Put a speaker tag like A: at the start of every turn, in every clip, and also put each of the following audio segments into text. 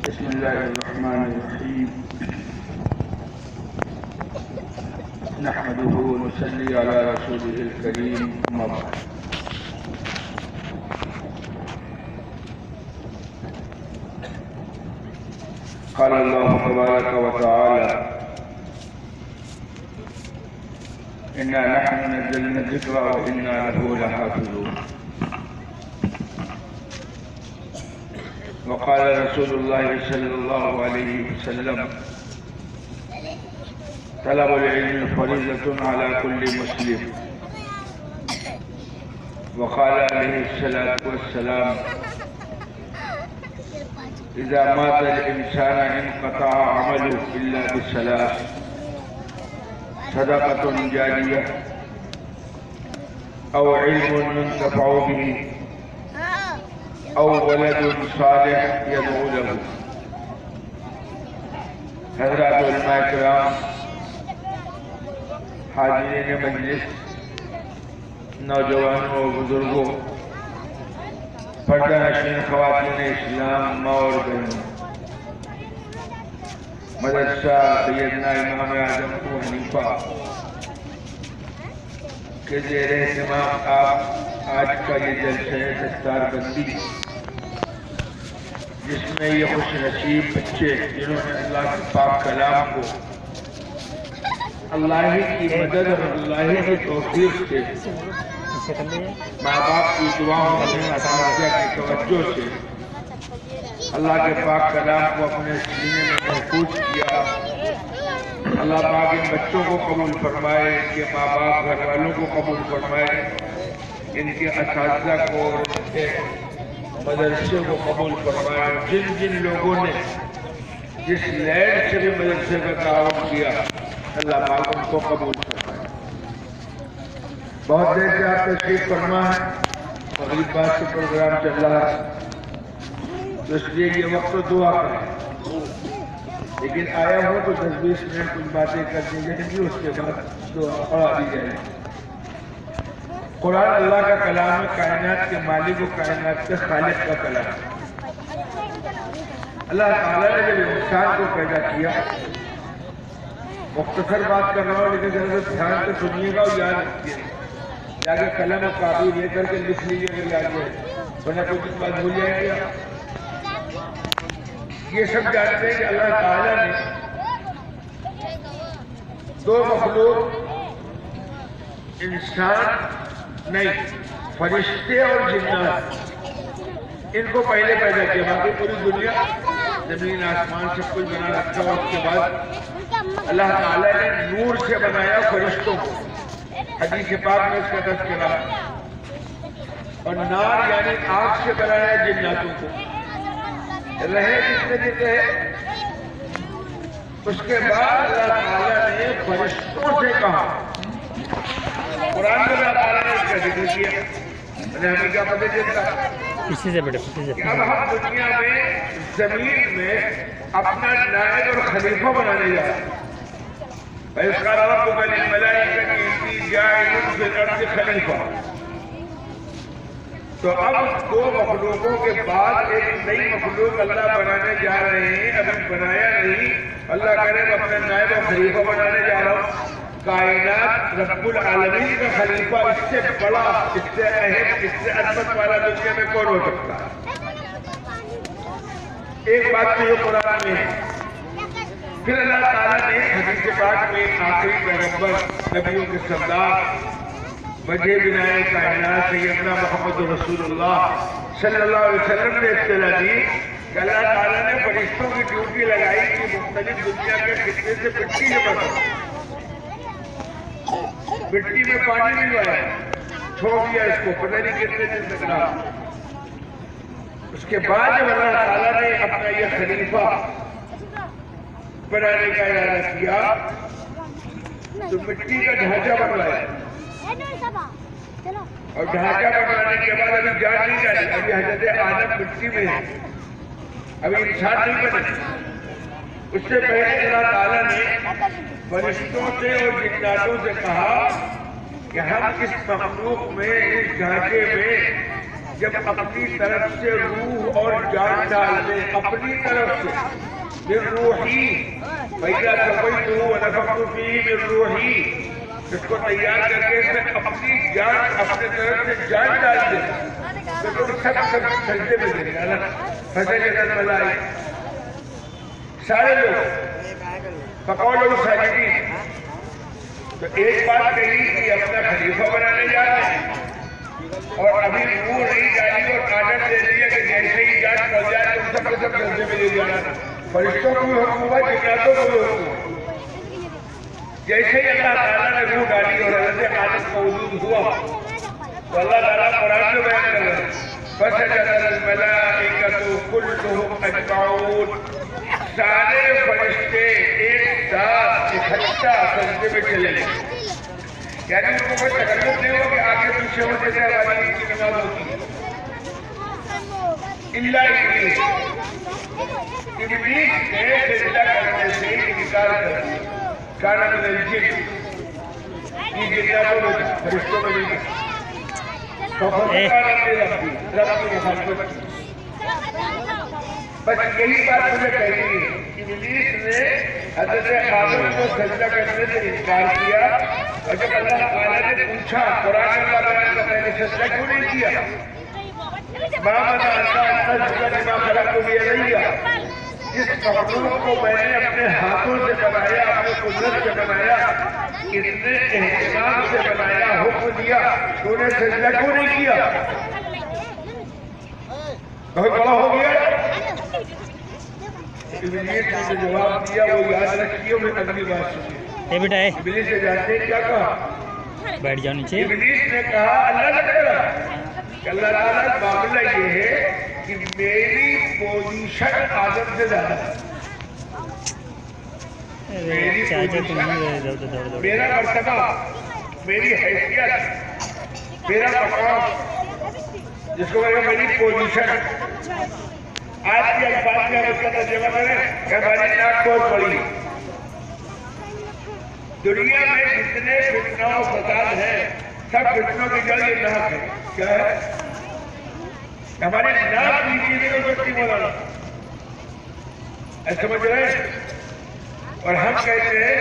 A: بسم الله الرحمن الرحيم. نحمده ونصلي على رسوله الكريم. أما بعد. قال الله تبارك وتعالى: إنا نحن نزلنا الذكر وإنا له لحافظون. وقال رسول الله صلى الله عليه وسلم: طلب العلم فريضة على كل مسلم. وقال عليه الصلاة والسلام: إذا مات الإنسان انقطع عمله إلا بثلاث: صدقة جارية أو علم ينتفع به أو ولد صالح يدعو له. حضرات علماء کرام، حاضرین مجلس، نوجوانوں و بزرگوں، پردہ نشین خواتین اسلام، ماں اور بہنوں، مدرسہ سیدنا امام اعظم ابو حنیفہ کے زیر اہتمام آپ آج کا یہ جلسہ ہے دستار بندی، جس میں یہ خوش نصیب بچے جنہوں نے اللہ کے پاک کلام کو اللہ کی مدد اور اللہ کی توفیق سے ماں باپ کی دعاؤں میں اساتذہ کی توجہ سے اللہ کے پاک کلام کو اپنے سینے میں محفوظ کیا. اللہ پاک ان بچوں کو قبول فرمائے، ان کے ماں باپ گھر والوں کو قبول فرمائے، ان کے اساتذہ کو اور ان کے مدرسے کو قبول فرمائے. جن جن لوگوں نے جس لینڈ سے بھی مدرسے کا تعاون کیا، اللہ پاک ان کو قبول فرمائے. بہت دیر سے آپ تشریف فرما ہے، مغرب بعد سے پروگرام چل رہا ہے، تو اس لیے یہ وقت تو دعا کریں، لیکن آیا ہو تو 10-20 منٹ کچھ باتیں کر دی جائیں گی، اس کے بعد دعا پڑھا دی جائے گی. قرآن اللہ کا کلام ہے، کائنات کے مالک و کائنات کے خالق کا کلام ہے. اللہ تعالیٰ نے جب انسان کو پیدا کیا، مختصر بات کر رہا ہوں لیکن ذرا دھیان سے سنیے گا اور یاد رکھیے، جاکے قلم اور کاپی لے کر کے لکھ لیجیے گا، یاد ہے، ورنہ کچھ بات بھول جائیں گے. یہ سب جانتے ہیں کہ اللہ تعالیٰ نے دو مخلوق، انسان نہیں، فرشتے اور جنات، ان کو پہلے پیدا کیا. باقی پوری دنیا زمین آسمان سب کچھ بنا رکھا، اور اس کے بعد اللہ تعالیٰ نے نور سے بنایا فرشتوں کو. حدیث پاک میں اس کا تذکرہ، اور نار یعنی آگ سے بنایا جناتوں کو. رہے جتنے دیتے ہیں. اس کے بعد اللہ تعالیٰ نے فرشتوں سے کہا. قرآن میں اللہ تعالیٰ نے اس کا ذکر کیا. ہمیں کیا پتہ چلتا ہے کہ اب ہم دنیا میں زمین میں اپنا نائب اور خلیفہ بنانے جا رہے ہیں. وَإِذْ قَالَ رَبُّكَ لِلْمَلَائِكَةِ إِنِّي جَاعِلٌ فِي الْأَرْضِ خَلِيفَةً. تو اب دو مخلوقوں کے بعد ایک نئی مخلوق اللہ بنانے جا رہے ہیں. ابھی بنایا نہیں، اللہ کرے میں اپنا نائب اور خلیفہ بنانے جا رہا ہوں. کائنات رب العالمین کا خلیفہ اس سے بڑا، اس سے اہم، اس سے عظمت والا دنیا میں کون ہو سکتا ہے؟ ایک بات تو یہ قرآن میں ہے. پھر اللہ تعالیٰ نے حدیث پاک میں آخری پیغمبر، نبیوں کے سردار، وجہ بنائے کائنات سیدنا محمد رسول اللہ صلی اللہ علیہ وسلم نے اطلاع دی کہ اللہ تعالیٰ نے فرشتوں کی ڈیوٹی لگائی کہ مختلف دنیا کے خطے سے مٹی جمع کرو. مٹی میں پانی ملوایا، چھوڑ دیا اس کو، پتہ نہیں کتنے دن تک رہا. اس کے بعد جب اللہ تعالیٰ نے اپنا یہ خلیفہ بنانے کا ارادہ کیا تو مٹی کا ڈھانچہ بنوایا، اور ڈھانچہ بنوانے کے بعد ابھی جان نہیں جاتی. ابھی حضرت آدم مٹی میں ہے، ابھی انسان نہیں بنے. اس سے پہلے اللہ تعالیٰ نے فرشتوں سے اور جناتوں سے کہا کہ ہم اس مخلوق میں، اس ڈھانچے میں جب اپنی طرف سے روح اور جان ڈال دے، اپنی طرف سے من روحی، فَإِذَا سَوَّيْتُهُ وَنَفَخْتُ فِيهِ مِن روحی، اس کو تیار کر کے اس میں اپنی جان، اپنے طرف سے جان ڈال دے تو تم سب سجدے میں دیں گے. فسجد الملائکہ، سارے لوگ فقولوا ساجدین. تو ایک بات کہی کہ اپنا خلیفہ بنانے جا رہے ہیں اور ابھی روح نہیں ڈالی اور آرڈر دے دیا کہ جیسے ہی جان پڑ جائے تم سب کے سب سجدے میں لے جانا. فرشتوں کو بھی حکم ہوا، جناتوں کو بھی حکم ہوا. جیسے ہی اللہ تعالیٰ نے روح ڈالی اور حضرت آدم کا وجود ہوا تو اللہ تعالیٰ قرآن میں بیان کر رہے ہیں فَسَجَدَ الْمَلَائِكَةُ كُلُّهُمْ أَجْمَعُونَ. سارے فرشتے ایک ساتھ اکٹھا سجدے میں چلے گئے. یعنی ان کو کوئی تکلف نہیں ہوا کہ آگے پیچھے ہو جیسے ہماری کی نماز ہوتی ہے. الا ابلیس، ابلیس نے سجدہ کرنے سے انکار کر دیا. کان من الجن، یہ جناتوں میں فرشتوں میں نہیں. رب کی مخالفت کی. بس یہی بات مجھے کہنی ہے. ابلیس نے حضرت آدم کو سجدہ کرنے سے انکار کیا اور جب اللہ تعالیٰ نے پوچھا قرآن اللہ بیان کرتا ہے کہ سجدہ کیوں نہیں کیا؟ ما منع ان تسجد لما خلقت بيدي، جس مخلوق کو میں نے اپنے ہاتھوں سے بنایا، اپنے قدرت سے بنایا، اتنے اہتمام سے بنایا، حکم دیا، تو نے سجدہ کیوں نہیں کیا؟ بہت بڑا ہو گیا. ابلیس نے جو جواب دیا وہ یاد رکھیے، میں اگلی بات سنیے. ابلیس نے جانتے کیا کہا؟
B: بیٹھ جاؤ نیچے.
A: ابلیس نے کہا اللہ نے کہا کہ اللہ تعالیٰ معاملہ یہ ہے کہ میری پوزیشن آدم سے زیادہ ہے. میرا مرتبہ، میری حیثیت، میرا مقام، جس کو کہا میری پوزیشن. آج کے الفاظ میں ہم اس کا ترجمہ کریں کہ ہماری ناک بہت بڑی. دنیا میں جتنے فتنہ و فساد ہیں سب فتنوں کی جڑ یہ ناک ہے. کیا ہے؟ ہماری ناک نیچے نہیں ہو سکتی مولانا، ایسا سمجھ رہے ہیں؟ اور ہم کہتے ہیں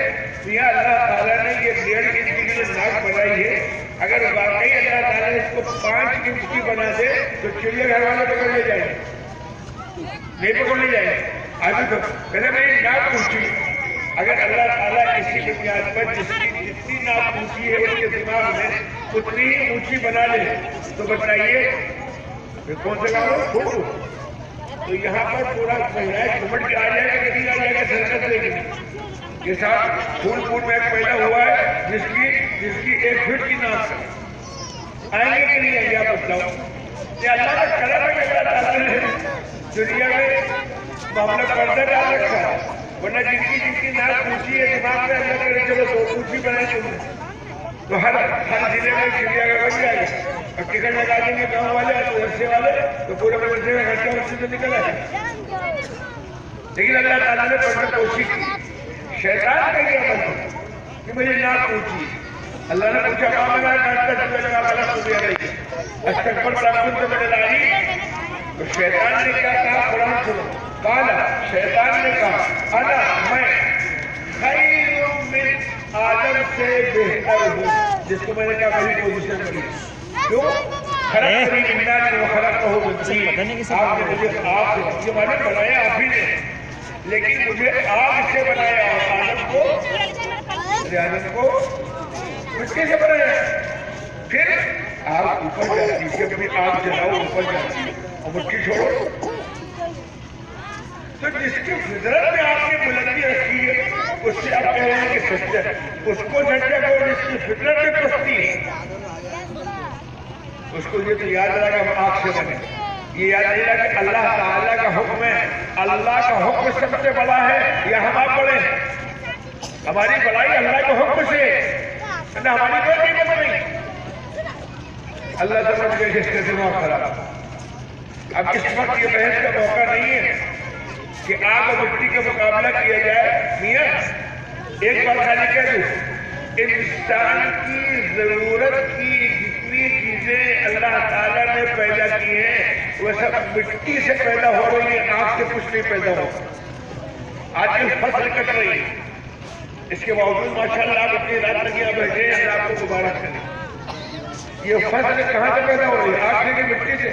A: میاں اللہ تعالیٰ نے یہ 1.5 انچ کی جو ناک بنائی ہے، اگر واقعی اللہ تعالیٰ نے اس کو 5 انچ کی بنا دے تو چڑیا گھر والے پکڑ لے جائیں گے، نہیں پکڑ لے جائیں گے. آج تو پہلے میری ناک اونچی، اگر اللہ تعالیٰ کسی بنیاد پر جس کی جتنی ناک اونچی ہے اس کے دماغ میں اتنی ہی اونچی بنا لے تو بتائیے کون سے کام ہو؟ تو یہاں پر پورا کمٹ کے آ جائے گا کہ نہیں آ جائے گا؟ سرکت لے گی. یہ صاحب پھول پھول میں پیدا ہوا ہے جس کی 1 فٹ کی ناک ہے. آئیں گے کہ نہیں آئیں گے؟ آپ بتاؤ. یہ اللہ کا کرم ہے کہ اللہ تعالیٰ نے دنیا میں معاملہ پردہ ڈال رکھا ہے. ورنہ جن کی ناک اونچی ہے دماغ میں اللہ کرے چلو 2 اونچی بنائیں گے تو ہر ضلع میں چڑیا گھر بن جائے گا. اور ٹکٹ لگا دیں گے گاؤں والے اور مدرسے والے تو پورے مدرسے میں خرچہ اس سے نکل آئے. لیکن اللہ تعالیٰ نے پڑھنے کوشش کی. شیطان کا یہ عمل ہے کہ میری ناک اونچی ہے. اللہ نے پوچھا کہا استغفر ربکم من العلی. تو شیطان نے کیا کہا؟ قرآن سنو. کالا شیطان نے کہا انا میں خیر من آدم سے بہتر ہوں. جس کو میں نے کہا میری پوزیشن بڑی. کیوں؟ خلقتنی من نار وخلقتہ من طین. آپ نے مجھے آگ سے، یہ میں نے بنایا آپ ہی نے، لیکن مجھے آگ سے بنایا اور آدم کو مٹی سے بنایا. پھر آگ اوپر جاتی ہے، جب بھی آگ جلاؤ اوپر جاتی ہے اور مٹی چھوڑو. تو جس کی فطرت میں آپ نے بلندی رکھی ہے اس سے آپ کہہ رہے ہیں کہ سجدہ، اس کو سجدہ کرو جس کی فطرت میں پستی ہے. اس کو یہ تو یاد رہا کہ ہم آگ سے بنے. یہ یاد نہیں رہا کہ اللہ تعالیٰ کا حکم ہے. اللہ کا حکم سب سے بڑا ہے یا ہم آپ بڑے ہیں؟ ہماری بڑائی اللہ کے حکم سے ہے، نہ ہماری کوئی قیمت نہیں. اللہ سمجھ گئے اس کا دماغ خراب. اب اس وقت یہ بحث کا موقع نہیں ہے کہ آگ اور مٹی کا مقابلہ کیا جائے. میاں ایک بات خالی کہہ دوں، انسان کی ضرورت کی جتنی چیزیں اللہ تعالیٰ نے پیدا کی مٹی سے پیدا ہو رہی ہے، آگ سے کچھ نہیں پیدا ہو. آج کل فصل کٹ رہی ہے، اس کے باوجود ماشاءاللہ آپ اتنی رات لگی بیٹھے ہیں، اللہ آپ کو مبارک کرے. یہ فصل کہاں سے پیدا ہو رہی ہے؟ آگ سے کہ مٹی سے؟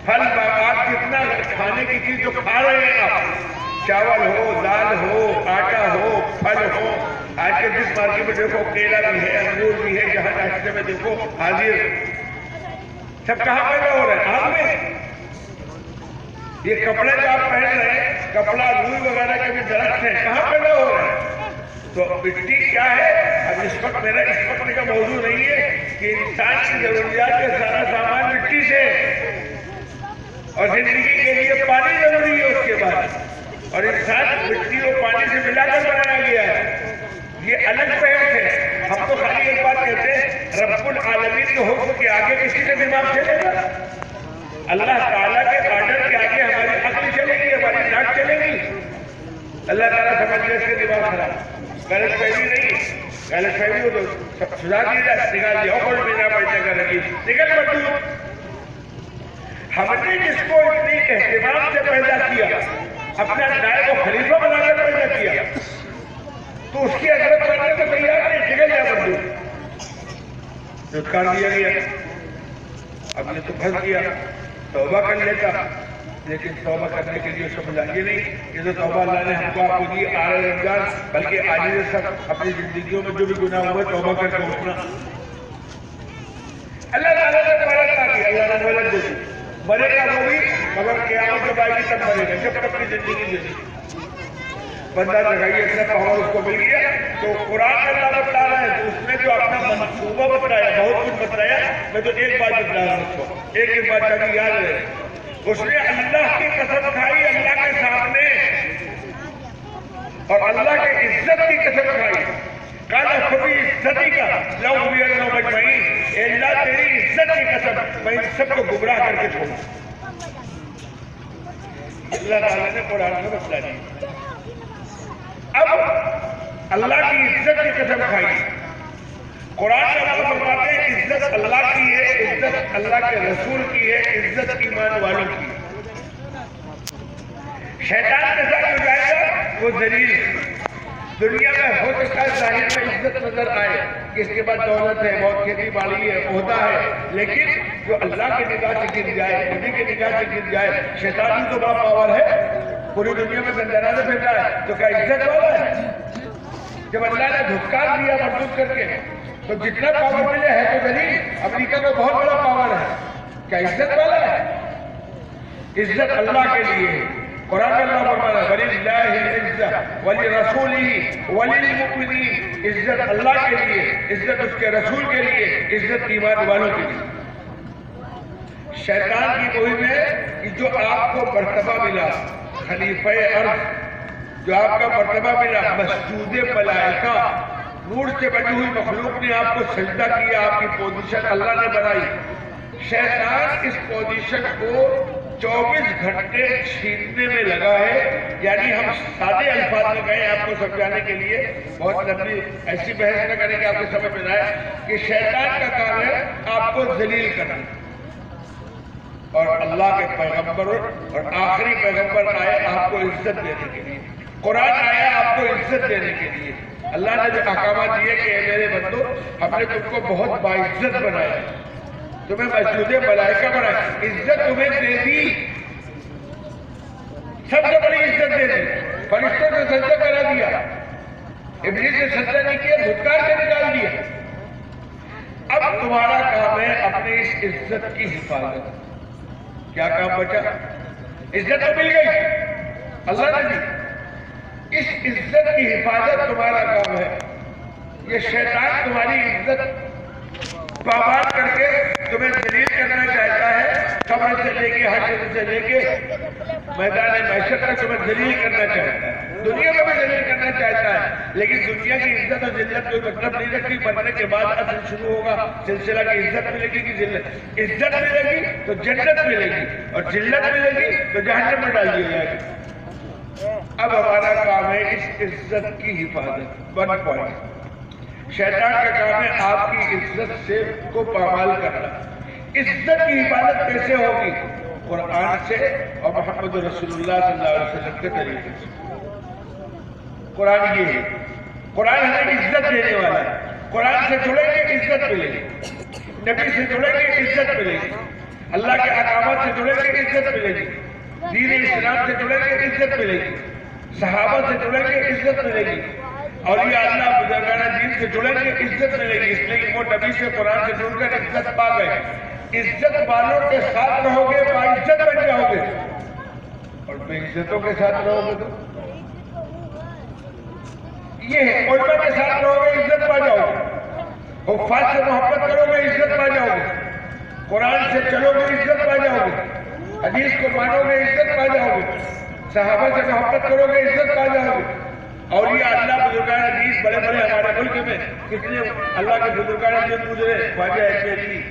A: پھل باغات جتنا کھانے کی چیز جو کھا رہے ہیں آپ، چاول ہو، دال ہو، آٹا ہو، پھل ہو، آج کے جس مارکیٹ میں دیکھو کیلا بھی ہے، انگور بھی ہے، جہاں ناشتے میں دیکھو حاضر، سب کہاں پیدا ہو رہے ہیں؟ آگ میں. یہ کپڑے جو آپ پہن رہے ہیں، کپڑا روئی وغیرہ کے بھی درخت ہیں، کہاں پیدا ہو رہے ہیں؟ تو مٹی کیا ہے؟ اب اس وقت میرا اس وقت کا موضوع نہیں ہے کہ انسان کی ضروریات کا سارا سامان مٹی سے، اور زندگی کے لیے پانی ضروری ہے اس کے بعد، اور انسان مٹی اور پانی سے ملا کر بنایا گیا ہے. یہ الگ پہنچ ہے. ہم تو خالی ایک بات کہتے ہیں، رب العالمین کے حکم کے آگے کسی کا دماغ چلے گا؟ اللہ تعالیٰ کے آرڈر کے آگے ہماری عقل چلے گی، ہماری ناک چلے گی؟ اللہ تعالیٰ سمجھ لے اس کے دماغ خراب. غلط فہمی نہیں، غلط فہمی ہو تو سزا دی جائے، نکال دیا اور بنا پیدا کرے گی، نکل پڑتی. ہم نے جس کو اتنی اہتمام سے پیدا کیا، اپنا نائب و خلیفہ بنا کر پیدا کیا، تو اس کی عزت کرنے کو تیار نہیں، نکل جائے بندو. دھتکار دیا گیا. اب یہ تو پھنس گیا، توبہ کر لیتا، لیکن توبہ کرنے کے لیے سمجھ آئیے نہیں. یہ تو توبہ اللہ نے ہم کو آپ کو دی آ رہے رمضان، بلکہ آج یہ سب اپنی زندگیوں میں جو بھی گناہ ہوئے توبہ کر کے اٹھنا. اللہ تعالیٰ نے مہلت نہ کی، اللہ نے مہلت دے دی. مرے گا وہ بھی، مگر قیامت جب آئے گی تب مرے گا، جب تک کی زندگی دے دی. بندہ لگائیے اتنا پاور اس کو مل گیا. تو قرآن میں اللہ بتلا رہا ہے، تو اس نے جو اپنا منصوبہ بتایا، بہت کچھ بتایا. میں تو ایک بات بتلا رہا ہوں اس کو، ایک بات تاکہ یاد رہے. اس نے اللہ کی قسم کھائی اللہ کے سامنے، اور اللہ کے عزت کی قسم کھائی. کالا کبھی عزتی کا لو بھی اللہ مجمعین، اے اللہ تیری عزت کی قسم میں ان سب کو گمراہ کر کے چھوڑوں. اللہ تعالیٰ نے قرآن میں بتلا دی. اب اللہ کی عزت کی قسم کھائی. قرآن میں اللہ فرماتے ہیں عزت اللہ کی ہے، عزت اللہ کے رسول کی ہے، عزت ایمان والوں کی. شیطان کے ساتھ جو جائے گا وہ ذلیل. دنیا میں ہو سکتا ہے ظاہر میں عزت نظر آئے کہ اس کے بعد دولت ہے، بہت کھیتی باڑی ہے، عہدہ ہے، لیکن جو اللہ کی نگاہ سے گر جائے، نبی کی نگاہ سے گر جائے، شیطان ہی تو بڑا پاور ہے، پوری دنیا میں زندانہ سے پھر جائے تو کیا عزت والا ہے؟ جب اللہ نے دھکار دیا مردود کر کے تو جتنا پاور ملے ہے تو ذلیل. امریکہ کو بہت بڑا پاور ہے، کیا عزت والا ہے؟ عزت اللہ کے لیے. قرآن میں اللہ فرماتا ہے وَلِلَّهِ الْعِزَّةُ وَلِرَسُولِهِ وَلِلْمُؤْمِنِينَ. عزت اللہ کے لیے، عزت اس کے رسول کے لیے، عزت ایمان والوں کے لیے. شیطان کی مہم ہے کہ جو آپ کو مرتبہ ملا خلیفہ ارض، جو آپ کا مرتبہ ملا مسجود ملائکہ، نور سے بنی ہوئی مخلوق نے آپ کو سجدہ کیا، آپ کی پوزیشن اللہ نے بنائی. شیطان اس پوزیشن کو 24 گھنٹے چھیننے میں لگا ہے. یعنی ہم سادے الفاظ میں کہیں آپ کو سمجھانے کے لیے، بہت لمبی ایسی بحث نہ کریں کہ آپ کو سمجھ میں آئے کہ شیطان کا کام ہے آپ کو ذلیل کرنا. اور اللہ کے پیغمبر اور آخری پیغمبر آئے آپ کو عزت دینے کے لیے، قرآن آیا آپ کو عزت دینے کے لیے. اللہ نے جو احکامات دیے کہ اے میرے بندو ہم نے تم کو بہت باعزت بنایا، تمہیں مسجود ملائکہ بنایا، عزت تمہیں دے دی، سب سے بڑی عزت دے دی. فرشتوں سے سجدہ کرا دیا، ابلیس نے سجدہ نہیں کیا، دھتکار کے نکال دیا. اب تمہارا کام ہے اپنی اس عزت کی حفاظت. کیا کام بچا؟ عزت تو مل گئی، اللہ نے دی. اس عزت کی حفاظت تمہارا کام ہے. یہ شیطان تمہاری عزت پامال کر کے تمہیں ذلیل کرنا چاہتا ہے. قبر سے لے کے حشر سے لے کے میدان محشر تک تمہیں ذلیل کرنا چاہتا ہے. دنیا میں بھی ذلیل کرنا چاہتا ہے، لیکن دنیا کی عزت اور ذلت کوئی مطلب نہیں رکھتی. مرنے کے بعد اصل شروع ہوگا سلسلہ کی عزت ملے گی کہ ذلت. عزت ملے گی تو جنت ملے گی، اور ذلت ملے گی تو جہنم میں ڈال دیا جائے گا. اب ہمارا کام ہے اس عزت کی حفاظت. 1 پوائنٹ. شیطان کا کام ہے آپ کی عزت سے کو پامال کرنا. عزت کی حفاظت کیسے ہوگی؟ قرآن سے اور محمد رسول اللہ صلی اللہ علیہ وسلم کے طریقے سے. قرآن یہ ہے. قرآن ہمیں عزت دینے والا ہے. قرآن سے جڑیں گے عزت ملے گی, نبی سے جڑیں گے عزت ملے گی, اللہ کے احکامات سے جڑیں گے عزت ملے گی, دین اسلام سے جڑیں گے عزت ملے گی, صحابہ سے جڑیں گے عزت ملے گی, اولیاء اللہ بزرگانہ دین سے جڑیں گے عزت ملے گی. اس لیے کہ وہ نبی سے قرآن سے جڑ کر عزت پا گئے. عزت والوں کے ساتھ رہو گے باعزت بن جاؤ گے, اور بے عزتوں کے ساتھ رہو گے تو یہ ہے. علماء کے ساتھ رہو گے عزت پا جاؤ گے, حفاظ سے محبت کرو گے عزت پا جاؤ گے, قرآن سے چلو گے عزت پا جاؤ گے, حدیث کو مانو گے عزت پا جاؤ گے, صحابہ سے محبت کرو گے عزت پا جاؤ گے. اولیاء اللہ بزرگان دین بڑے بڑے ہمارے ملک میں کتنے اللہ کے بزرگان دین گزرے, خواجہ احمدی,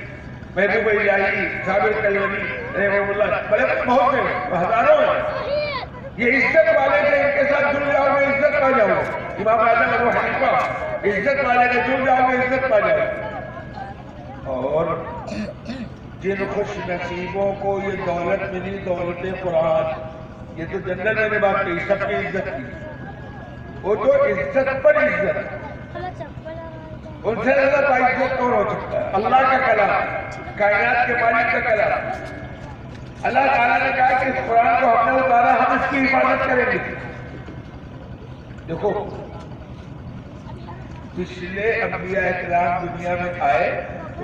A: محبوب الہی, صابر کلوانی رحمہ اللہ, بڑے بہت ہیں, ہزاروں ہیں. یہ عزت والے تھے, ان کے ساتھ جڑ جاؤ گے عزت پا جاؤ گے. امام اعظم ابو حنیفہ, عزت والے سے جڑ جاؤ گے عزت پا جاؤ گے. اور جن خوش نصیبوں کو یہ دولت ملی, دولت قرآن, یہ تو جنت میں نے بات کہی, سب کی عزت کی, وہ تو عزت پر عزت, ان سے زیادہ باعزت کون ہو سکتا ہے؟ اللہ کا کلام, کائنات کے مالک کا کلام. اللہ تعالیٰ نے کہا کہ اس قرآن کو ہم نے اتارا, ہم اس کی حفاظت کریں گے. دیکھو پچھلے انبیاء اکرام دنیا میں آئے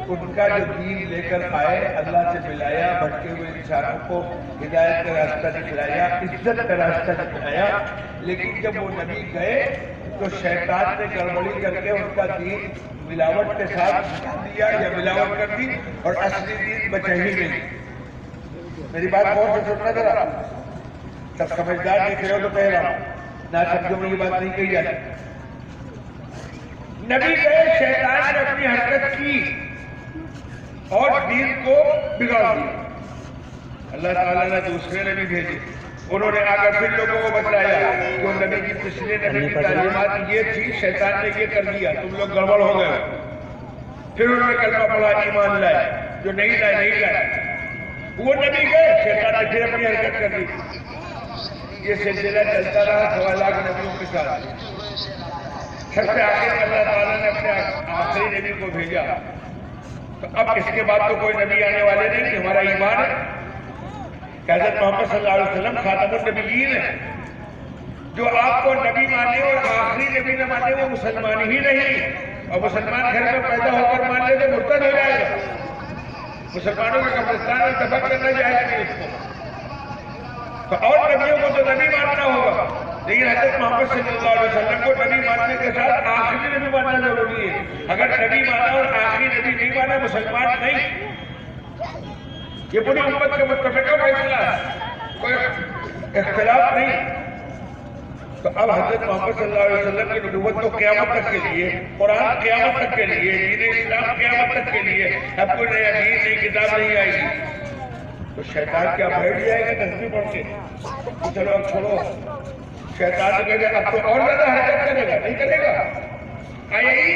A: تو ان کا جو دین لے کر آئے, اللہ سے ملایا, بھٹکے ہوئے انسانوں کو ہدایت کا راستہ دکھلایا, عزت کا راستہ دکھلایا. لیکن جب وہ نبی گئے تو شیطان نے گڑبڑی کر کے ان کا دین ملاوٹ کے ساتھ بتا دیا یا ملاوٹ کر دی, اور اصلی دین بچا ہی نہیں. میری بات غور سے سننا ذرا, سب سمجھدار دیکھ رہے ہو تو کہہ رہا ہوں, نہ سمجھو میں یہ بات نہیں کہی جاتی. نبی گئے, شیطان نے اپنی حرکت کی اور دین کو بگاڑ دیا. اللہ تعالیٰ نے دوسرے نبی بھیجے, انہوں نے آ کر پھر لوگوں کو بتلایا جو نبی کی پچھلے نبی کی تعلیمات یہ تھی, شیطان نے یہ کر دیا, تم لوگ گڑبڑ ہو گئے. پھر انہوں نے کلمہ پڑھا, ایمان لائے, جو نہیں لائے نہیں لائے. وہ نبی گئے, شیطان نے پھر اپنی حرکت کر دی. یہ سلسلہ چلتا رہا 1.25 لاکھ نبیوں کے ساتھ. سب سے آخر اللہ تعالیٰ نے اپنے آخری نبی کو بھیجا. تو اب اس کے بعد تو کوئی نبی آنے والے نہیں. ہمارا ایمان ہے کہ حضرت محمد صلی اللہ علیہ وسلم خاتم النبیین ہے. جو آپ کو نبی مانے اور آخری نبی نہ مانے وہ مسلمان ہی نہیں. اور مسلمان گھر میں پیدا ہو کر مان لے تو مرتد ہو جائے گا. مسلمانوں کے قبرستان میں دفن کرنا جائز نہیں اس کو. تو اور نبیوں کو تو نبی ماننا ہوگا, لیکن حضرت محمد صلی اللہ علیہ وسلم کو نبی ماننے کے ساتھ آخری نبی ماننا ضروری ہے. اگر نبی مانا اور آخری نبی نہیں مانا, مسلمان نہیں. یہ پوری امت کا متفقہ فیصلہ ہے, کوئی اختلاف نہیں. تو اب حضرت محمد صلی اللہ علیہ وسلم کی نبوت تو قیامت تک کے لیے, قرآن قیامت تک کے لیے, دین اسلام قیامت تک کے لیے. اب کوئی نیا دین, نئی کتاب نہیں آئی گی. تو شیطان کیا بیٹھ جائے گا تصویر پڑھ کے, چلو اب چھوڑو. شیطان تو کہے گا اب تو اور زیادہ حرکت کرے گا, نہیں کرے گا, آئے گی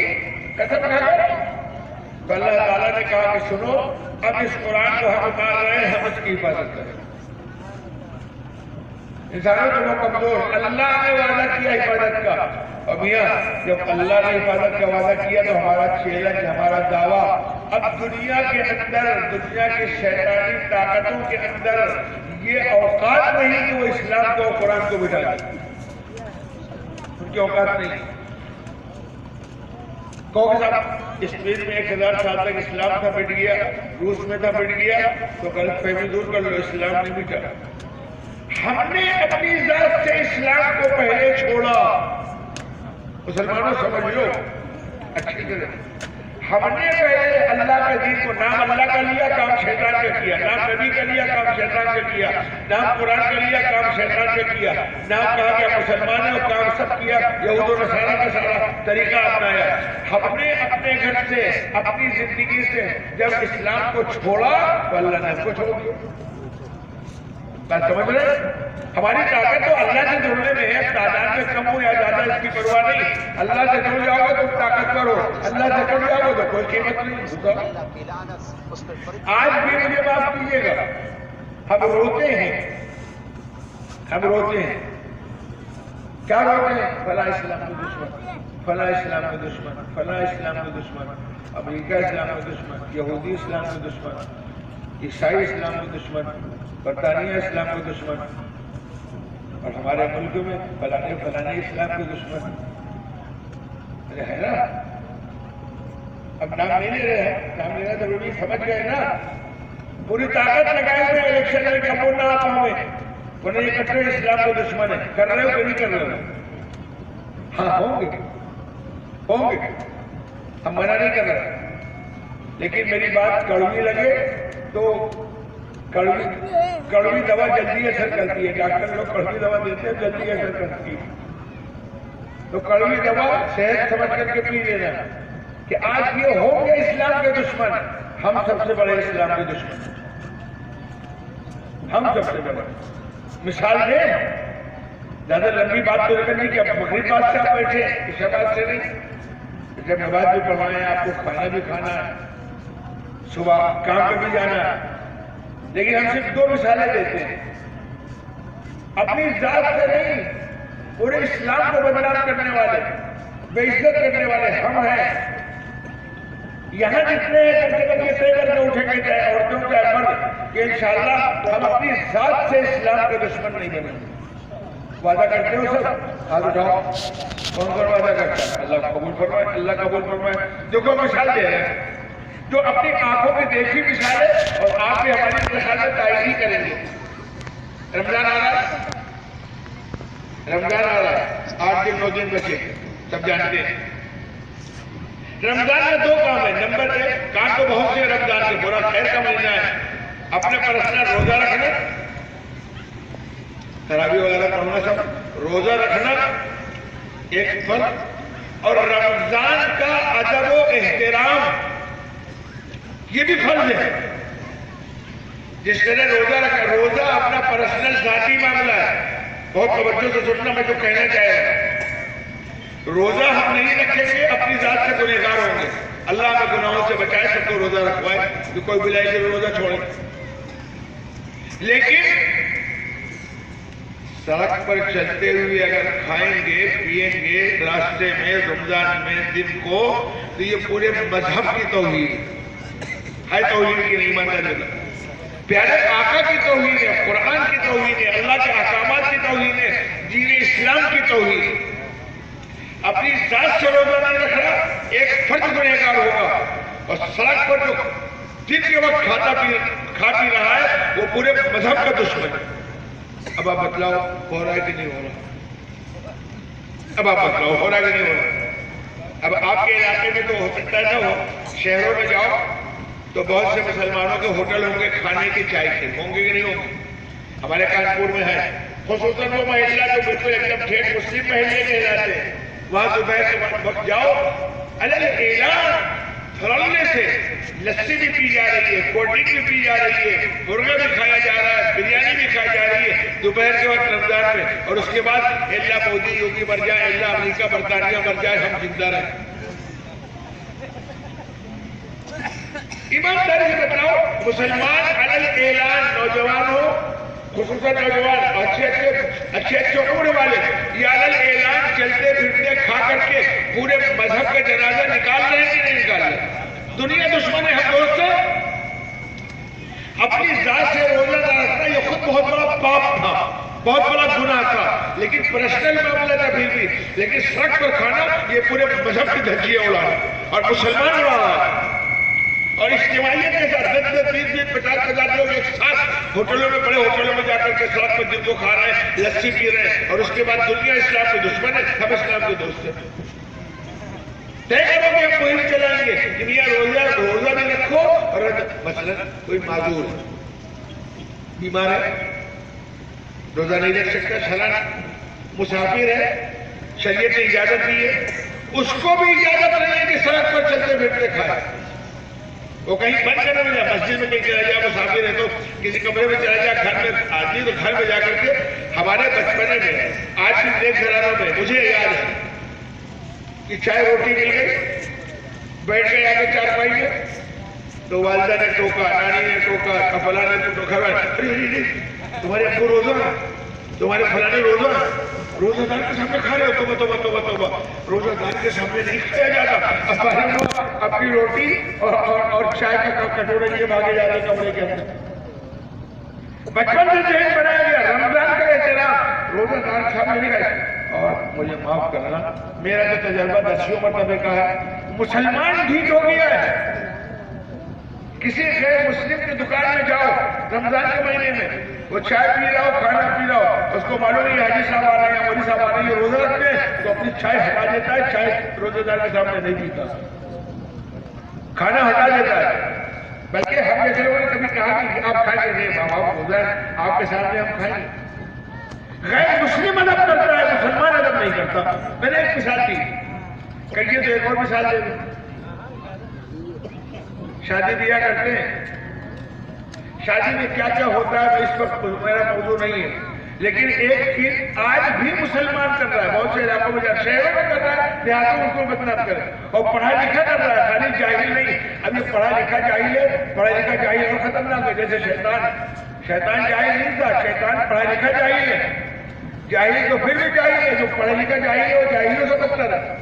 A: قسم کھا کر. تو اللہ تعالیٰ نے کہا کہ سنو, اب اس قرآن کو ہم اتار رہے ہیں, ہم اس کی حفاظت کریں. انسانوں کو وہ کمزور, اللہ نے وعدہ کیا حفاظت کا. اور میاں جب اللہ نے حفاظت کا وعدہ کیا تو ہمارا چیلنج, ہمارا دعویٰ, اب دنیا کے اندر, دنیا کے شیطانی طاقتوں کے اندر یہ اوقات نہیں کہ وہ اسلام کو اور قرآن کو بٹھا دیں. ان کی اوقات نہیں. کہو کہ صاحب اسپین میں 1000 سال تک اسلام تھا, مٹ گیا, روس میں تھا, مٹ گیا, تو غلط فہمی دور کر لو, اسلام نہیں مٹا. ہم نے اپنی ذات سے اسلام کو پہلے چھوڑا. مسلمانوں سمجھ لو اچھی طرح, ہم نے پہلے اللہ کے دین کو, نام اللہ کا لیا, کام شیطان کا کیا. نام نبی کا لیا, کام شیطان کا کیا. نام قرآن کا لیا, کام شیطان کا کیا. نام کہا کہ مسلمان ہے, کام سب کیا. یہود و نصارہ کا سارا طریقہ اپنایا. ہم نے اپنے گھر سے, اپنی زندگی سے جب اسلام کو چھوڑا تو اللہ نے ہم کو چھوڑ دیا. بات سمجھ رہے؟ ہماری طاقت تو اللہ سے جڑنے میں ہے. تعداد میں کم ہو یا زیادہ اس کی پرواہ نہیں. اللہ سے جڑ جاؤ گے تو طاقتور ہو, اللہ سے جڑ جاؤ گے تو کوئی قیمت نہیں. آج بھی مجھے معاف کیجیے گا, ہم روتے ہیں، ہم روتے ہیں، کیا روتے ہیں؟ فلاں اسلام کے دشمن، فلاں اسلام کے دشمن، فلاں اسلام کے دشمن، امریکہ اسلام کے دشمن، یہودی اسلام کے دشمن، عیسائی اسلام کے دشمن، برطانیہ اسلام کے دشمن، اور ہمارے ملک میں فلانے فلانے اسلام کے دشمن ہے نا۔ اب نام نہیں لے رہے ہیں، نام لینا ضروری، سمجھ گئے نا؟ پوری طاقت لگائے ہوئے الیکشن میں کیا بولنا آپ ہمیں، ورنہ یہ کٹر اسلام کے دشمن ہے، کر رہے ہو کہ نہیں کر رہے ہو؟ ہاں ہوں گے، ہوں گے، ہم منع نہیں کر رہے، لیکن میری بات کڑوی لگے تو کڑوی دوا جلدی اثر کرتی ہے، ڈاکٹر لوگ کڑوی دوا دیتے ہیں جلدی اثر کرتی ہے، تو کڑوی دوا صحت سمجھ کر کے پی لینا کہ آج یہ ہوں گے اسلام کے دشمن، ہم سب سے بڑے اسلام کے دشمن، ہم سب سے بڑے۔ مثال دیں، زیادہ لمبی بات تو کرنی کہ اب مغرب بات سے آپ بیٹھے، عشاء بات سے نہیں، جب نماز بھی پڑھوانا ہے، آپ کو کھانا بھی کھانا ہے، صبح کام پہ بھی جانا ہے، لیکن ہم صرف دو مثالیں دیتے ہیں، اپنی ذات سے نہیں، پورے اسلام کو بدنام کرنے والے، بے عزت کرنے والے ہم ہیں۔ یہاں جتنے طے کر کے اٹھیں گے، چاہے عورتوں چاہے مرد، کہ انشاءاللہ ہم اپنی ذات سے اسلام کے دشمن نہیں بنیں گے۔ وعدہ کرتے ہو سب؟ ہاتھ اٹھاؤ، کون کون وعدہ کرتا ہے؟ اللہ قبول فرمائے، اللہ قبول فرمائے۔ دیکھو مثال دے رہے ہیں، جو اپنی آنکھوں کی دیکھی مثال ہے، اور آپ بھی ہماری مثال میں تائید کریں گے۔ رمضان آ رہا ہے، رمضان آ رہا ہے، 8 دن 9 دن بچے، سب جانتے ہیں۔ رمضان میں دو کام ہے، نمبر 1 کام تو بہت سے رمضان کے، برا خیر کا مہینہ ہے، اپنے پرسنل روزہ رکھنا، تراویح وغیرہ پڑھنا، سب روزہ رکھنا ایک فرض، اور رمضان کا ادب و احترام یہ بھی فرض ہے۔ جس نے روزہ رکھا، روزہ اپنا پرسنل ذاتی معاملہ ہے، بہت توجہ سے سننا میں جو کہنا چاہ رہا ہوں۔ روزہ ہم نہیں رکھیں گے، اپنی ذات سے گنہگار ہوں گے، اللہ ہمیں گناہوں سے بچائے، سب کو روزہ رکھوائے، کہ کوئی بلائی سے روزہ چھوڑے، لیکن سڑک پر چلتے ہوئے اگر کھائیں گے پیئیں گے راستے میں رمضان میں دن کو، تو یہ پورے مذہب کی توہین ہے، توہین کی نہیں مانتا جاتا، پیارے آقا کی توہین ہے، قرآن کی توہین ہے، اللہ کے احکامات کی توہین ہے، دین اسلام کی توہین ہے۔ اپنی ذات سے روزہ نہیں رکھ رہا، ایک فرد گنہگار ہوگا، اور سڑک پر جو دن کے وقت کھا پی رہا ہے وہ پورے مذہب کا دشمن ہے۔ اب آپ بتلاؤ ہو رہا ہے کہ نہیں ہو رہا؟ اب آپ بتلاؤ ہو رہا ہے کہ نہیں ہو رہا؟ اب آپ کے علاقے میں تو ہو سکتا ہے نہ ہو، شہروں میں جاؤ تو بہت سے مسلمانوں کے ہوٹل ہوں گے کھانے کے چائے کے، ہوں گے کہ نہیں ہوں گے؟ ہمارے کانپور میں ہے، خصوصاً وہ محلہ جو بالکل ایک دم ٹھیک مسلم محلے کہلاتے ہیں، وہاں دوپہر کے وقت جاؤ، الگ اعلان دھڑلے سے لسی بھی پی جا رہی ہے، کولڈ ڈرنک بھی پی جا رہی ہے، مرغا بھی کھایا جا رہا ہے، بریانی بھی کھائی جا رہی ہے دوپہر کے وقت رمضان میں، اور اس کے بعد اللہ مودی یوگی مر جائے، اللہ امریکہ برطانیہ مر جائے، ہم زندہ رہیں۔ ایمانداری سے بتاؤ، مسلمان الگ اعلان نوجوان ہو، خصوصاً نوجوان اچھے عمر والے، یہ الگ اعلان چلتے پھرتے کھا کر کے پورے مذہب کا جنازہ نکال رہے ہیں کہ نہیں نکال رہے؟ دنیا دشمن ہے ہم دوست ہیں۔ اپنی ذات سے روزہ نہ رکھنا یہ خود بہت بڑا پاپ تھا، بہت بڑا گناہ تھا، لیکن پرسنل معاملہ تھا پھر بھی، لیکن سڑک پر کھانا یہ پورے مذہب کی دھجیاں اڑا رہا ہے، اور مسلمان اڑا رہا ہے، اور اجتماعیت کے ساتھ 10 20 50 لوگ ایک ساتھ ہوٹلوں میں، بڑے ہوٹلوں میں جا کر کے سڑک پر دن کو کھا رہے ہیں، لسی پی رہے ہیں، اور اس کے بعد دنیا اسلام کے دشمن ہے، ہم اسلام کے دوست ہیں۔ طے کرو کہ ہم مہم چلائیں گے کہ میاں روزہ بھی رکھو، اور مثلا کوئی معذور ہے، بیمار ہے، روزہ نہیں رکھ سکتا، سالانہ مسافر ہے، شریعت نے اجازت دی ہے، اس کو بھی اجازت نہیں ہے کہ سڑک پر چلتے پھرتے کھائے، وہ کہیں بند کرنے میں جائے، مسجد میں کہیں چلا جائے، مسافر ہے تو کسی کمرے میں چلا جائے، گھر میں آدمی تو گھر میں جا کر کے، ہمارے بچپنے میں آج بھی دیکھ گھرانوں میں مجھے یاد ہے کہ چائے روٹی مل گئی، بیٹھ گئے آگے چارپائی میں، تو والدہ نے ٹوکا، نانی نے ٹوکا، فلاں نے ٹوکا، تمہارے ابو روزہ، تمہارے فلاں روزہ، روزہ دار کے سامنے کھا رہے ہو، توبہ توبہ توبہ توبہ، روزہ دار کے سامنے نہیں کھایا جاتا۔ اب باہر لوگ اپنی روٹی اور چائے کا کٹورا لیے بھاگے جا رہے کمرے کے اندر۔ بچپن سے ذہن بنایا گیا رمضان کا احترام روزہ دار کے سامنے نہیں کھایا۔ اور مجھے معاف کرنا، میرا جو تجربہ 10 مرتبہ کا ہے، مسلمان ڈھیٹ ہو گیا ہے۔ کسی غیر مسلم کی دکان میں جاؤ رمضان کے مہینے میں، وہ چائے پی رہا ہو، کھانا پی رہا ہو، اس کو معلوم نہیں حاجی صاحب آ رہے ہیں، مولوی صاحب آ رہے ہیں، یہ روزہ رکھتے ہیں تو اپنی چائے ہٹا دیتا ہے، چائے روزہ دار کے سامنے نہیں پیتا، کھانا ہٹا دیتا ہے۔ بلکہ ہم جیسے لوگوں نے کبھی کہا کہ آپ کھائیں گے، نہیں ماں باپ روزہ ہے، آپ کے سامنے ہم کھائیں گے۔ غیر مسلم ادب کرتا ہے، مسلمان ادب نہیں کرتا۔ میں نے ایک مثال دی، کہیے تو ایک اور مثال دے دوں۔ شادی دیا کرتے ہیں، شادی میں کیا کیا ہوتا ہے اس وقت میرا موضوع نہیں ہے، لیکن ایک چیز آج بھی مسلمان کر رہا ہے، بہت سے علاقوں میں شہروں میں کر رہا ہے، دیہاتوں میں اس کو بدنام کرے، اور پڑھا لکھا کر رہا ہے، خالی جاہل نہیں۔ اب یہ پڑھا لکھا جاہل ہے، پڑھا لکھا جاہل اور خطرناک ہے، جیسے شیطان جاہل نہیں تھا، شیطان پڑھا لکھا جاہل ہے۔ جاہل تو پھر بھی جاہل ہے، جو پڑھا لکھا جاہل ہے وہ جاہلوں سے بدتر ہے۔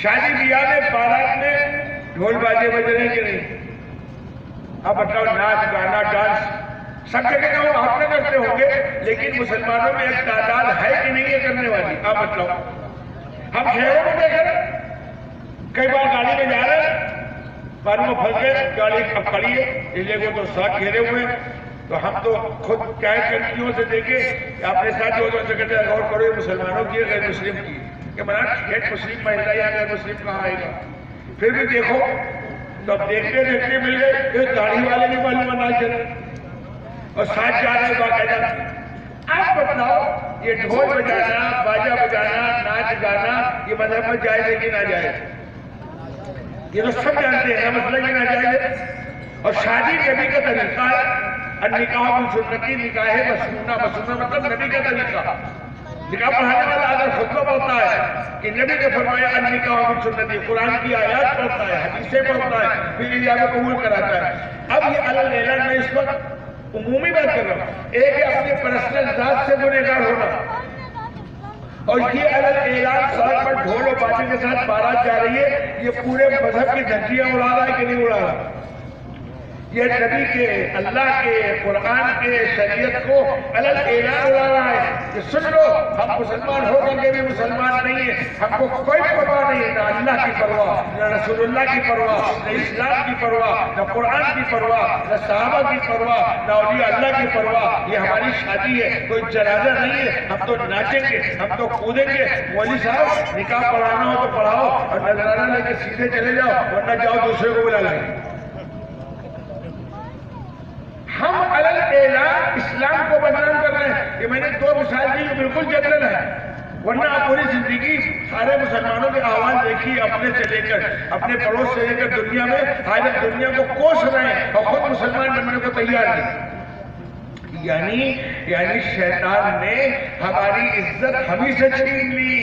A: شادی بیاہ میں بارات میں ڈھول بازے بج رہے ہیں کہ نہیں؟ آپ بتاؤ، ناچ گانا ڈانس سب جگہ کا وہ آپ نہ کرتے ہوں گے، لیکن مسلمانوں میں ایک تعداد ہے کہ نہیں ہے کرنے والی؟ آپ بتاؤ۔ ہم شہروں میں دیکھ رہے ہیں، کئی بار گاڑی میں جا رہے ہیں، پاروں میں پھنس گئے، گاڑی اب کھڑی ہے، انجن کو تو ساتھ گھیرے ہوئے ہیں، تو ہم تو خود چاہے کنٹریوں سے دیکھے اپنے ساتھ جو سے کہتے ہیں غور کرو یہ مسلمانوں کی ہے غیر مسلم کی کہ منا ایک مسلم مہیلا یا غیر مسلم کہاں آئے گا؟ پھر بھی دیکھو تو اب دیکھتے دیکھتے مل گئے، ایک گاڑی والے بھی معلوم نہ چلے اور ساتھ جا رہے باقاعدہ۔ آپ بتاؤ یہ ڈھول بجانا، باجا بجانا، ناچ گانا یہ مذہب میں جائز ہے کہ نہ جائز؟ یہ تو سب جانتے ہیں مسئلہ کہ نہ جائز ہے۔ اور شادی نبی کا طریقہ ہے، النکاح بالسنتی، نکاح مسنونہ، مسنونہ مطلب نبی کا طریقہ۔ نکاح پڑھانے والا اگر خطبہ پڑھتا ہے کہ نبی نے فرمایا النکاح بالسنتی، قرآن کی آیات پڑھتا ہے، حدیثیں پڑھتا ہے، پھر اجازت قبول کراتا ہے۔ اب یہ علی الاعلان میں اس وقت عمومی بات کر رہا ہوں، ایک ہے اپنے پرسنل ذات سے گنہگار ہونا، اور یہ علی الاعلان سڑک پر ڈھول و باجے کے ساتھ بارات جا رہی ہے، یہ پورے مذہب کی دھجیاں اڑا رہا ہے کہ نہیں اڑا رہا؟ یہ نبی کے، اللہ کے، قرآن کے، شریعت کو علی الاعلان اڑا رہا ہے کہ سن لو ہم مسلمان ہو کر کے بھی مسلمان نہیں ہیں، ہم کو کوئی پرواہ نہیں ہے، نہ اللہ کی پرواہ، نہ رسول اللہ کی پرواہ، نہ اسلام کی پرواہ، نہ قرآن کی پرواہ، نہ صحابہ کی پرواہ، نہ اولیاء اللہ کی پرواہ۔ یہ ہماری شادی ہے، کوئی جنازہ نہیں ہے، ہم تو ناچیں گے، ہم تو کودیں گے۔ مولوی صاحب نکاح پڑھانا ہو تو پڑھاؤ اور نذرانہ لے کے سیدھے چلے جاؤ، ورنہ جاؤ دوسرے کو بلا لیں۔ ہم علی الاعلان اسلام کو بدنام کر رہے ہیں۔ یہ میں نے 2 مثال دی جو بالکل جنرل ہے، ورنہ آپ پوری زندگی سارے مسلمانوں کے احوال دیکھیے، اپنے سے لے کر اپنے پڑوس سے لے کر دنیا میں حالت دنیا کو کوس رہے ہیں اور خود مسلمان بننے کو تیار نہیں۔ یعنی شیطان نے ہماری عزت ہمیں سے چھین لی،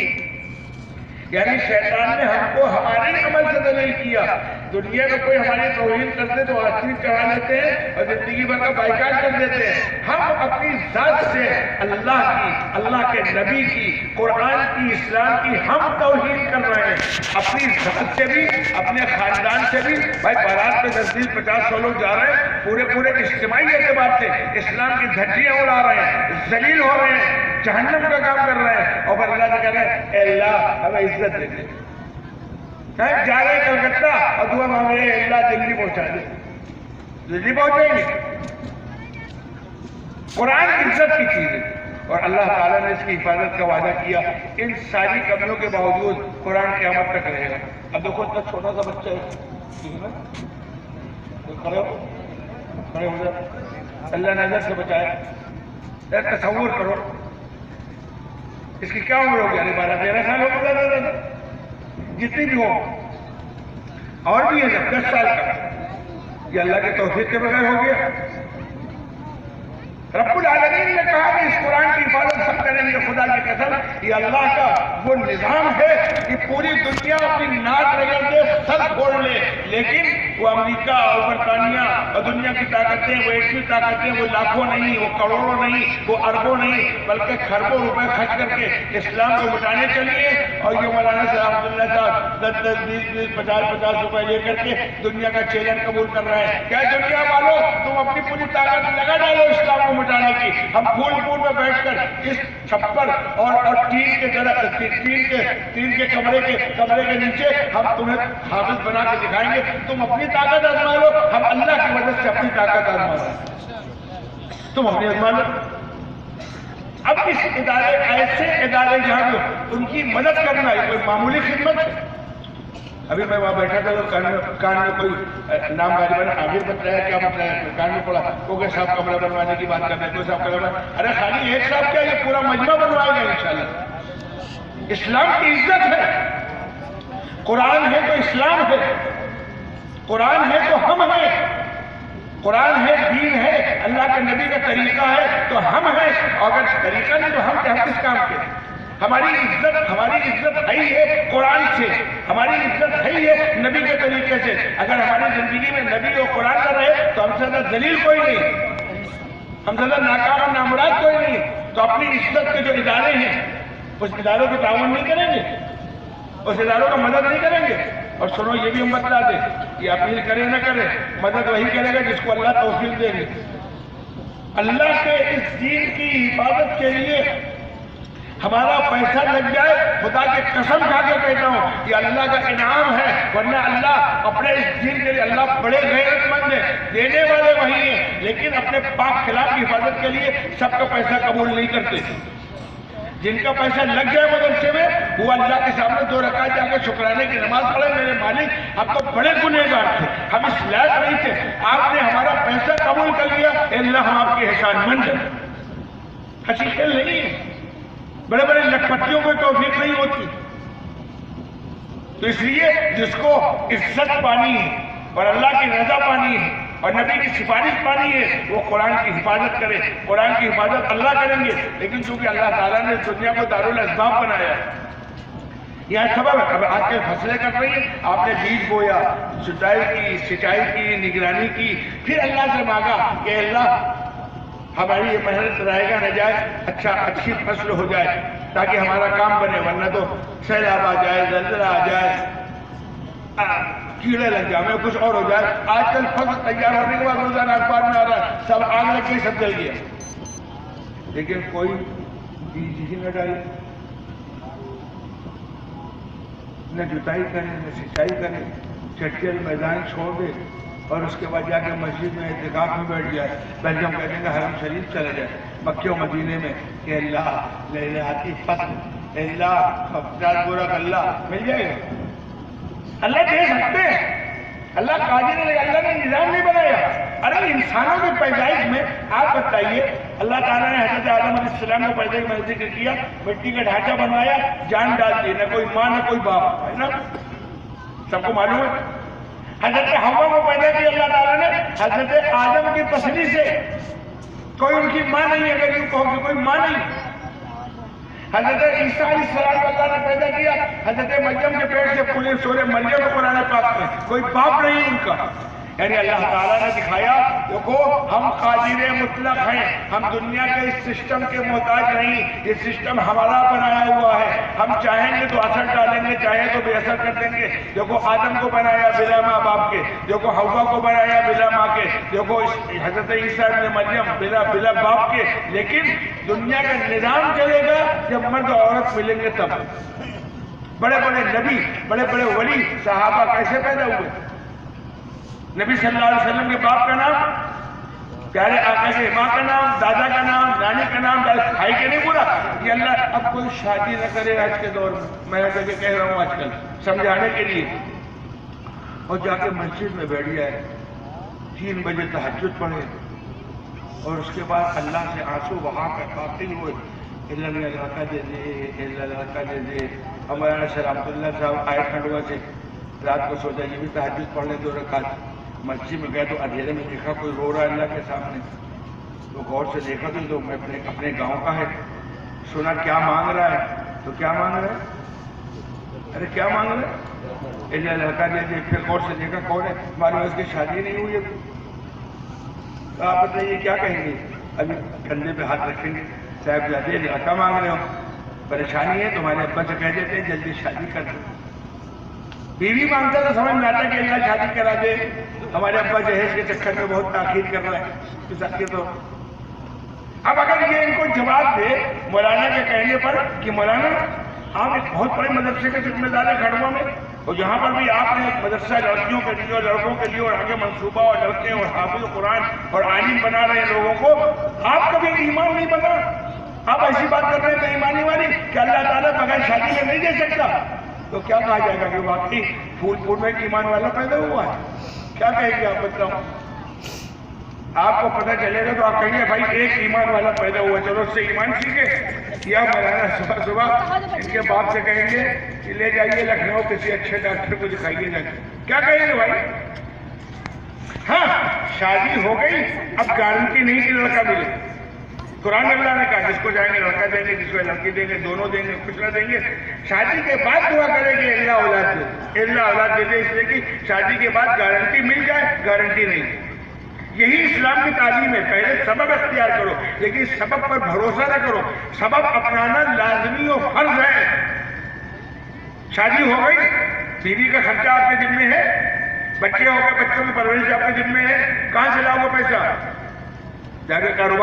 A: یعنی شیطان نے ہم کو ہمارے عمل سے دلیل کیا۔ دنیا میں کوئی ہماری توہین کرتے تو آسین چڑھا لیتے ہیں اور زندگی بھر کا بائیکاٹ کر دیتے ہیں۔ ہم اپنی ذات سے اللہ کی، اللہ کے نبی کی، قرآن کی، اسلام کی ہم توہین کر رہے ہیں، اپنی ذات سے بھی، اپنے خاندان سے بھی۔ بھائی بارات میں 10-20-50-100 لوگ جا رہے ہیں، پورے اجتماعی اعتبار سے اسلام کی دھجیاں اڑا رہے ہیں، ذلیل ہو رہے ہیں، جہنم کا کام کر رہے ہیں، اور پھر اللہ سے کہہ رہے ہیں اے اللہ ہمیں عزت دے دے۔ جا رہے کلکتہ اور دعا مانگ رہے ہیں اللہ دلی پہنچا دے، دلی پہنچیں گے۔ قرآن عزت کی چیز ہے اور اللہ تعالیٰ نے اس کی حفاظت کا وعدہ کیا۔ ان ساری کمیوں کے باوجود قرآن قیامت تک رہے گا۔ اب دیکھو اتنا چھوٹا سا بچہ ہے، کھڑے ہو جائے، اللہ نظر سے بچائے۔ تصور کرو اس کی کیا عمر ہوگی؟ 12-13 سال ہو گیا، جتنی بھی ہو، اور بھی ہے 10 سال کا، یہ اللہ کے توفیق کے بغیر ہو گیا۔ رب العالمین نے کہا کہ اس قرآن کی حفاظت سب کریں گے، خدا کی قسم یہ اللہ کا وہ نظام ہے کہ پوری دنیا اپنی ناک رگڑ دے، سر پھوڑ لے، لیکن وہ امریکہ اور برطانیہ اور دنیا کی طاقتیں، وہ ایٹمی طاقتیں، وہ لاکھوں نہیں، وہ کروڑوں نہیں، وہ اربوں نہیں، بلکہ خربوں روپے خرچ کر کے اسلام کو مٹانے چلیے. اور یہ مولانا صاحب عبداللہ صاحب 10-10, 20-20, 50-50 روپے لے کر کے دنیا کا چیلنج قبول کر رہے ہیں. کیا دنیا والوں تم اپنی پوری طاقت لگا ڈالو اسلام کو مٹانے کی. ہم پھول میں بیٹھ کر اس چھپر اور ٹین کے کمرے کے نیچے ہم تمہیں حافظ بنا کے دکھائیں گے. تم اپنی طاقت آزما لو، ہم اللہ کی مدد سے اپنی طاقت آزما لو. تم اپنی آزما لو. اب اس ادارے، ایسے ادارے جہاں ان کی مدد کرنا ہے کوئی معمولی خدمت ہے. ابھی میں وہاں بیٹھا تھا تو کان میں کوئی نام غالباً عامر بتلایا، کیا بتلایا، کان میں پڑا کوکے صاحب کمرہ بنوانے کی بات کر رہے ہیں. کوئی صاحب کمرہ، ارے خالی ایک صاحب کیا، یہ پورا مجمع بنوائے گا انشاءاللہ. اسلام کی عزت ہے. قرآن ہے تو اسلام ہے، قرآن ہے تو ہم ہیں، قرآن ہے، دین ہے، اللہ کے نبی کا طریقہ ہے تو ہم ہیں. اور اگر طریقہ نہیں تو ہم کس کام کے؟ ہماری عزت ہے ہی ہے قرآن سے، ہماری عزت ہے ہی ہے نبی کے طریقے سے. اگر ہماری زندگی میں نبی اور قرآن نہ رہے تو ہم سے زیادہ ذلیل کوئی نہیں، ہم سے زیادہ ناکام اور نامراد کوئی نہیں. تو اپنی عزت کے جو ادارے ہیں اس اداروں کو تعاون نہیں کریں گے، اس اداروں کا مدد نہیں کریں گے. اور سنو یہ بھی ہم بتا دیں، یہ اپیل کرے نہ کرے، مدد وہی کرے گا جس کو اللہ توفیق دے گے. اللہ کے اس دین کی حفاظت کے لیے ہمارا پیسہ لگ جائے، خدا کی قسم کھا کے کہتا ہوں یہ اللہ کا انعام ہے. ورنہ اللہ اپنے اس دین کے لیے اللہ بڑے غیرت مند ہیں، دینے والے وہی ہیں، لیکن اپنے پاک خلاف کی حفاظت کے لیے سب کا پیسہ قبول نہیں کرتے. جن کا پیسہ لگ جائے مدرسے میں وہ اللہ کے سامنے 2 رکعت جا کے شکرانے کی نماز پڑھے، میرے مالک آپ تو بڑے گنہگار تھے، ہم اس لائق نہیں تھے، آپ نے ہمارا پیسہ قبول کر لیا، اے اللہ ہم آپ کے احسان مند ہیں. ہنسی کھیل نہیں ہے، بڑے بڑے لکھپتیوں کو توفیق نہیں ہوتی. تو اس لیے جس کو عزت پانی ہے اور اللہ کی رضا پانی ہے اور نبی کی سفارش پانی ہے وہ قرآن کی حفاظت کرے. قرآن کی حفاظت اللہ کریں گے، لیکن چونکہ اللہ تعالیٰ نے دنیا کو دارالاسباب بنایا ہے، یہ سبب ہے. اب آج کے فصلیں کر رہی ہیں، آپ نے بیج بویا، سچائی کی، نگرانی کی، پھر اللہ سے مانگا کہ اللہ ہماری یہ محنت رائے گا نہ جائے، اچھی فصل ہو جائے تاکہ ہمارا کام بنے. ورنہ تو سیلاب آ جائے، زلزلہ آ جائے، کیڑے لگ جائے، کچھ اور ہو جائے. آج کل فصل تیار ہونے کے بعد روزانہ اخبار میں آ رہا ہے سب آگ لگ کے سب جل گیا، لیکن کوئی بیج ہی نہ ڈالے، نہ جتائی کرے، نہ سچائی کرے، چٹیل میدان چھوڑ دے اور اس کے بعد جا کے مسجد میں اعتکاف میں بیٹھ جائے. پہلے ہم کہتے ہیں کہ حرم شریف چلے جائے مکہ و مدینے میں کہ اللہ لیلاتی فصل، اللہ 50 بورا اللہ مل جائے گا. اللہ دے سکتے ہیں، اللہ قادر ہے، اللہ نے نظام نہیں بنایا. ارے انسانوں کی پیدائش میں آپ بتائیے، اللہ تعالیٰ نے حضرت آدم علیہ السلام کو پیدا میں ذکر کیا، مٹی کا ڈھانچہ بنوایا، جان ڈال دی، نہ کوئی ماں نہ کوئی باپ ہے نا، سب کو معلوم ہے. حضرت حوا کو پیدا کیا اللہ تعالیٰ نے حضرت آدم کی پسلی سے، کوئی ان کی ماں نہیں، اگر یوں کہو کہ کوئی ماں نہیں. حضرت عیسیٰ علیہ السلام کو اللہ نے پیدا کیا حضرت مریم کے پیٹ سے، پورے سورہ مریم کو قرآن پاک میں کوئی باپ نہیں ان کا. یعنی اللہ تعالیٰ نے دکھایا دیکھو ہم قادر مطلق ہیں، ہم دنیا کے اس سسٹم کے محتاج نہیں، یہ سسٹم ہمارا بنایا ہوا ہے. ہم چاہیں گے تو اثر ڈالیں گے، چاہیں تو بے اثر کر دیں گے. دیکھو آدم کو بنایا بلا ماں باپ کے، دیکھو حوا کو بنایا بلا ماں کے، دیکھو حضرت عیسیٰ ابن مریم بلا باپ کے. لیکن دنیا کا نظام چلے گا جب مرد اور عورت ملیں گے تب. بڑے بڑے نبی، بڑے بڑے ولی، صحابہ کیسے پیدا ہوئے؟ نبی صلی اللہ علیہ وسلم کے باپ کا نام، پیارے آقا کے ماں کا نام، دادا کا نام، نانی کا نام، بھائی کے نہیں پورا. یہ اللہ اب کوئی شادی نہ کرے آج کے دور میں کہہ رہا ہوں آج کل سمجھانے کے لیے، اور جا کے مسجد میں بیٹھ جائے، 3 بجے تہجد پڑھے اور اس کے بعد اللہ سے آنسو بہا کر قاتل ہوئے، اللہ لڑکا دے دے، اللہ لڑکا دے دے. ہمارا سر عبداللہ صاحب آئے کھنڈوا سے، رات کو سوچا یہ بھی تہجد پڑھ لیں 2 رکعت. مسجد میں گیا تو اندھیرے میں دیکھا کوئی رو رہا ہے اللہ کے سامنے، تو غور سے دیکھا تو میں اپنے گاؤں کا ہے. سنا کیا مانگ رہا ہے، تو کیا مانگ رہا ہے، ارے کیا مانگ رہا ہے؟ اللہ لڑکا دے دے، پھر غور سے دیکھا کون ہے، معلوم اس کی شادی نہیں ہوئی ابھی. تو آپ بتائیے کیا کہیں گے؟ ابھی کندھے پہ ہاتھ رکھیں گے، صاحبزادے لڑکا مانگ رہے ہو، پریشانی ہے، تمہارے ابا سے کہہ دیتے ہیں جلدی شادی کر دو. بیوی مانگتا تو سمجھ میں آتا کہ اللہ شادی کرا دے، ہمارے ابا جہیز کے چکر میں بہت تاخیر کر رہا ہے. تو اب اگر یہ ان کو جواب دے مولانا کے کہنے پر کہ مولانا آپ ایک بہت بڑے مدرسے کے ذمہ دار ہیں کھڑوا میں، اور یہاں پر بھی آپ نے ایک مدرسہ لڑکیوں کے لیے اور لڑکوں کے لیے اور آگے منصوبہ اور لڑکے اور حافظ قرآن اور عالم بنا رہے ہیں لوگوں کو، آپ کبھی ایمان نہیں بنا، آپ ایسی بات کر رہے ہیں بے ایمانی والی کہ اللہ تعالیٰ بغیر شادی میں نہیں دے سکتا. تو کیا کہا جائے گا کہ واقعی پھول پھول میں ایمان والا پیدا ہوا ہے؟ کیا کہیں گے آپ بتاؤ؟ آپ کو پتہ چلے گا تو آپ کہیں گے بھائی ایک ایمان والا پیدا ہوا، چلو اس سے ایمان سیکھے. یا مولانا صبح صبح ان کے باپ سے کہیں گے کہ لے جائیے لکھنؤ کسی اچھے ڈاکٹر کو دکھائیے جا کے. کیا کہیں گے بھائی؟ ہاں شادی ہو گئی، اب گارنٹی نہیں کہ لڑکا ملے. قرآن اللہ نے کہا جس کو جائیں گے لڑکا دیں گے، جس کو لڑکی دیں گے، دونوں دیں گے، کچھ نہ دیں گے. شادی کے بعد دعا کریں گے اللہ اولاد دے، اللہ اولاد دے دے، اس لیے کہ شادی کے بعد گارنٹی مل جائے، گارنٹی نہیں. یہی اسلام کی تعلیم ہے. پہلے سبب اختیار کرو لیکن سبب پر بھروسہ نہ کرو. سبب اپنانا لازمی و فرض ہے. شادی ہو گئی، بیوی کا خرچہ آپ کے ذمہ ہے، بچے ہو گئے، بچوں کی پرورش آپ کے ذمہ ہے. کہاں سے لاؤ گے پیسہ؟ جا کے کاروبار